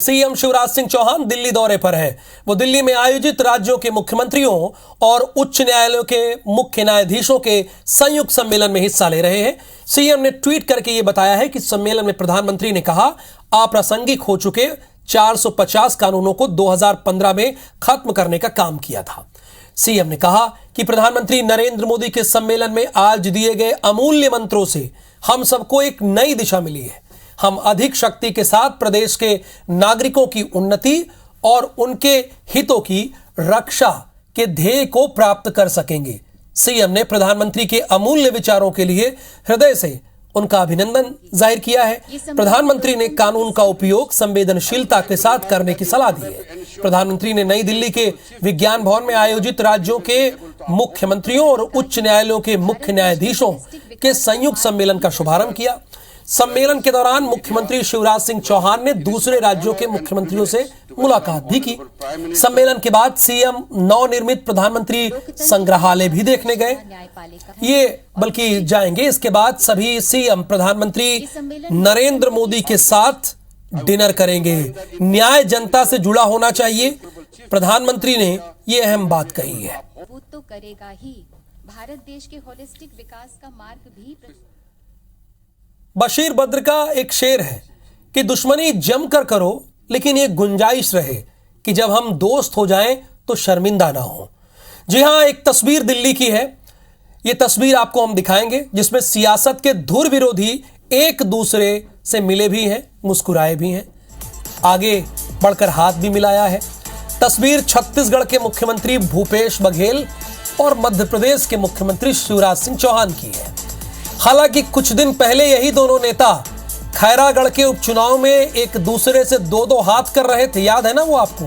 CM Shivraj Singh Chauhan Delhi दौरे पर हैं। वो दिल्ली में आयोजित राज्यों के मुख्यमंत्रियों और उच्च न्यायालयों के मुख्य न्यायाधीशों के संयुक्त सम्मेलन में हिस्सा ले रहे हैं। सीएम ने ट्वीट करके ये बताया है कि सम्मेलन में प्रधानमंत्री ने कहा, अप्रासंगिक हो चुके 450 कानूनों को 2015 में खत्म करने का काम किया था। सीएम ने कहा कि प्रधानमंत्री नरेंद्र मोदी के सम्मेलन में आज दिए गए अमूल्य मंत्रों से हम सबको एक नई दिशा मिली है। हम अधिक शक्ति के साथ प्रदेश के नागरिकों की उन्नति और उनके हितों की रक्षा के ध्येय को प्राप्त कर सकेंगे। सीएम ने प्रधानमंत्री के अमूल्य विचारों के लिए हृदय से उनका अभिनंदन जाहिर किया है। प्रधानमंत्री ने कानून का उपयोग संवेदनशीलता के साथ करने की सलाह दी है। प्रधानमंत्री ने नई दिल्ली के विज्ञान भवन में आयोजित राज्यों के मुख्यमंत्रियों और उच्च न्यायालयों के मुख्य न्यायाधीशों के संयुक्त सम्मेलन का शुभारंभ किया। सम्मेलन के दौरान मुख्यमंत्री शिवराज सिंह चौहान ने दूसरे राज्यों के मुख्यमंत्रियों से मुलाकात भी की। सम्मेलन के बाद सीएम नवनिर्मित प्रधानमंत्री संग्रहालय भी देखने गए। ये बल्कि जाएंगे। इसके बाद सभी सीएम प्रधानमंत्री नरेंद्र मोदी के साथ डिनर करेंगे। न्याय जनता से जुड़ा होना चाहिए, प्रधानमंत्री ने ये अहम बात कही है। वो तो करेगा ही। भारत देश के होलिस्टिक विकास का मार्ग भी बशीर बद्र का एक शेर है कि दुश्मनी जमकर करो, लेकिन ये गुंजाइश रहे कि जब हम दोस्त हो जाएं तो शर्मिंदा ना हो। जी हां, एक तस्वीर दिल्ली की है। ये तस्वीर आपको हम दिखाएंगे जिसमें सियासत के धुर विरोधी एक दूसरे से मिले भी हैं, मुस्कुराए भी हैं, आगे बढ़कर हाथ भी मिलाया है। तस्वीर छत्तीसगढ़ के मुख्यमंत्री भूपेश बघेल और मध्य प्रदेश के मुख्यमंत्री शिवराज सिंह चौहान की है। हालांकि कुछ दिन पहले यही दोनों नेता खैरागढ़ के उपचुनाव में एक दूसरे से दो हाथ कर रहे थे, याद है ना वो आपको।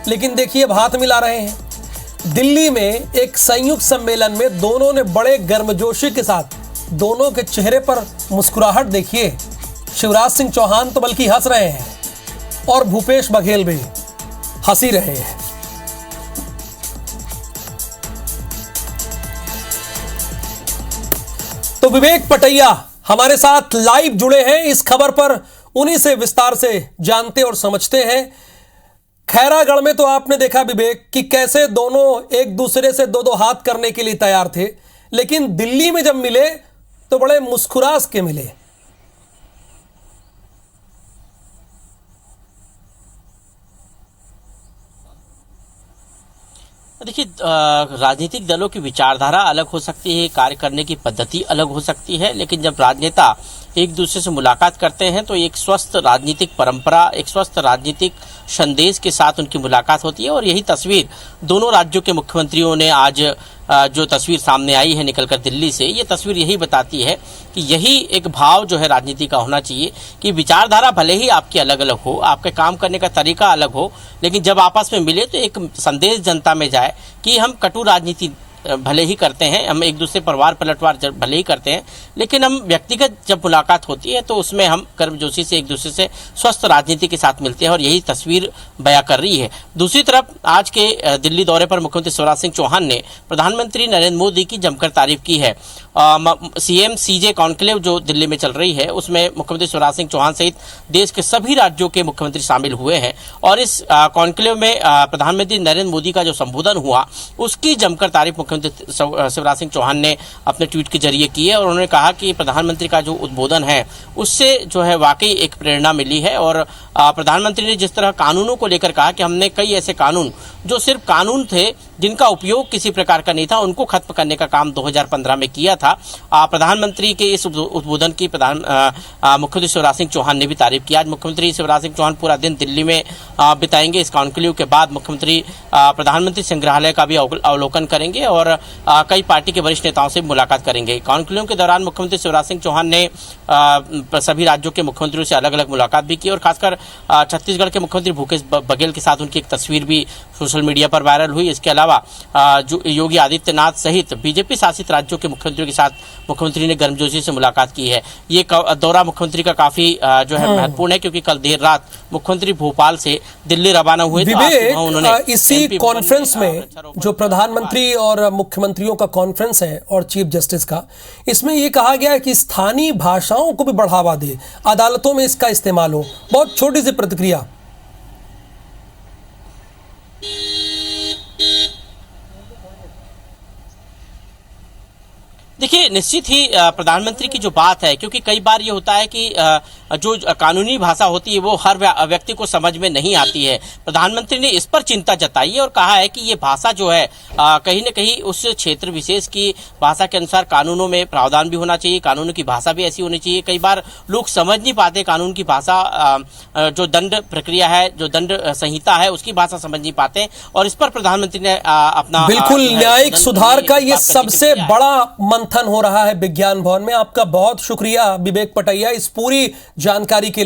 लेकिन देखिए अब हाथ मिला रहे हैं। दिल्ली में एक संयुक्त सम्मेलन में दोनों ने बड़े गर्मजोशी के साथ, दोनों के चेहरे पर मुस्कुराहट देखिए। शिवराज सिंह चौहान तो बल्कि हंस रहे हैं और भूपेश बघेल भी हंसी रहे हैं। तो विवेक पटैया हमारे साथ लाइव जुड़े हैं इस खबर पर, उन्हीं से विस्तार से जानते और समझते हैं। खैरागढ़ में तो आपने देखा विवेक कि कैसे दोनों एक दूसरे से दो हाथ करने के लिए तैयार थे, लेकिन दिल्ली में जब मिले तो बड़े मुस्कुरास के मिले। देखिए, राजनीतिक दलों की विचारधारा अलग हो सकती है, कार्य करने की पद्धति अलग हो सकती है, लेकिन जब राजनेता एक दूसरे से मुलाकात करते हैं तो एक स्वस्थ राजनीतिक परंपरा, एक स्वस्थ राजनीतिक संदेश के साथ उनकी मुलाकात होती है। और यही तस्वीर दोनों राज्यों के मुख्यमंत्रियों ने आज जो तस्वीर सामने आई है निकलकर दिल्ली से, ये तस्वीर यही बताती है कि यही एक भाव जो है राजनीति का होना चाहिए कि विचारधारा भले ही आपकी अलग अलग हो, आपके काम करने का तरीका अलग हो, लेकिन जब आपस में मिले तो एक संदेश जनता में जाए कि हम कटु राजनीति भले ही करते हैं, हम एक दूसरे परिवार पलटवार भले ही करते हैं, लेकिन हम व्यक्तिगत जब मुलाकात होती है तो उसमें हम गर्मजोशी से एक दूसरे से स्वस्थ राजनीति के साथ मिलते हैं और यही तस्वीर बयां कर रही है। दूसरी तरफ आज के दिल्ली दौरे पर मुख्यमंत्री शिवराज सिंह चौहान ने प्रधानमंत्री नरेंद्र मोदी की जमकर तारीफ की है। सीएम सीजे कॉन्क्लेव जो दिल्ली में चल रही है उसमें मुख्यमंत्री शिवराज सिंह चौहान सहित देश के सभी राज्यों के मुख्यमंत्री शामिल हुए हैं और इस कॉन्क्लेव में प्रधानमंत्री नरेंद्र मोदी का जो संबोधन हुआ उसकी जमकर तारीफ मुख्यमंत्री शिवराज सिंह चौहान ने अपने ट्वीट के जरिए की है। और उन्होंने कहा कि प्रधानमंत्री का जो उद्बोधन है उससे जो है वाकई एक प्रेरणा मिली है। और प्रधानमंत्री ने जिस तरह कानूनों को लेकर कहा कि हमने कई ऐसे कानून जो सिर्फ कानून थे, जिनका उपयोग किसी प्रकार का नहीं था, उनको खत्म करने का काम 2015 में किया था। प्रधानमंत्री के इस उद्बोधन की मुख्यमंत्री शिवराज सिंह चौहान ने भी तारीफ की। आज मुख्यमंत्री शिवराज सिंह चौहान पूरा दिन दिल्ली में बिताएंगे। इस कॉन्क्लेव के बाद मुख्यमंत्री प्रधानमंत्री संग्रहालय का भी अवलोकन करेंगे और कई पार्टी के वरिष्ठ नेताओं से मुलाकात करेंगे। कॉन्क्लेव के दौरान मुख्यमंत्री शिवराज सिंह चौहान ने सभी राज्यों के मुख्यमंत्रियों से अलग अलग मुलाकात भी की और खासकर छत्तीसगढ़ के मुख्यमंत्री भूपेश बघेल के साथ उनकी एक तस्वीर भी सोशल मीडिया पर वायरल हुई। इसके अलावा जो योगी आदित्यनाथ सहित बीजेपी शासित राज्यों के मुख्यमंत्रियों के साथ मुख्यमंत्री ने गर्मजोशी से मुलाकात की है। ये दौरा मुख्यमंत्री का काफी जो है महत्वपूर्ण है क्योंकि कल देर रात मुख्यमंत्री भोपाल से दिल्ली रवाना हुए। इसी कॉन्फ्रेंस में जो प्रधानमंत्री और मुख्यमंत्रियों का कॉन्फ्रेंस है और चीफ जस्टिस का, इसमें यह कहा गया है कि स्थानीय भाषाओं को भी बढ़ावा दे, अदालतों में इसका इस्तेमाल हो। बहुत छोटी सी प्रतिक्रिया। देखिए, निश्चित ही प्रधानमंत्री की जो बात है, क्योंकि कई बार ये होता है कि जो कानूनी भाषा होती है वो हर व्यक्ति को समझ में नहीं आती है। प्रधानमंत्री ने इस पर चिंता जताई है और कहा है कि ये भाषा जो है कहीं न कहीं उस क्षेत्र विशेष की भाषा के अनुसार कानूनों में प्रावधान भी होना चाहिए, कानूनों की भाषा भी ऐसी होनी चाहिए। कई बार लोग समझ नहीं पाते कानून की भाषा, जो दंड प्रक्रिया है, जो दंड संहिता है, उसकी भाषा समझ नहीं पाते, और इस पर प्रधानमंत्री ने अपना बिल्कुल न्यायिक सुधार का ये सबसे बड़ा मंथन हो रहा है विज्ञान भवन में। आपका बहुत शुक्रिया विवेक पटैया इस पूरी जानकारी के लिए।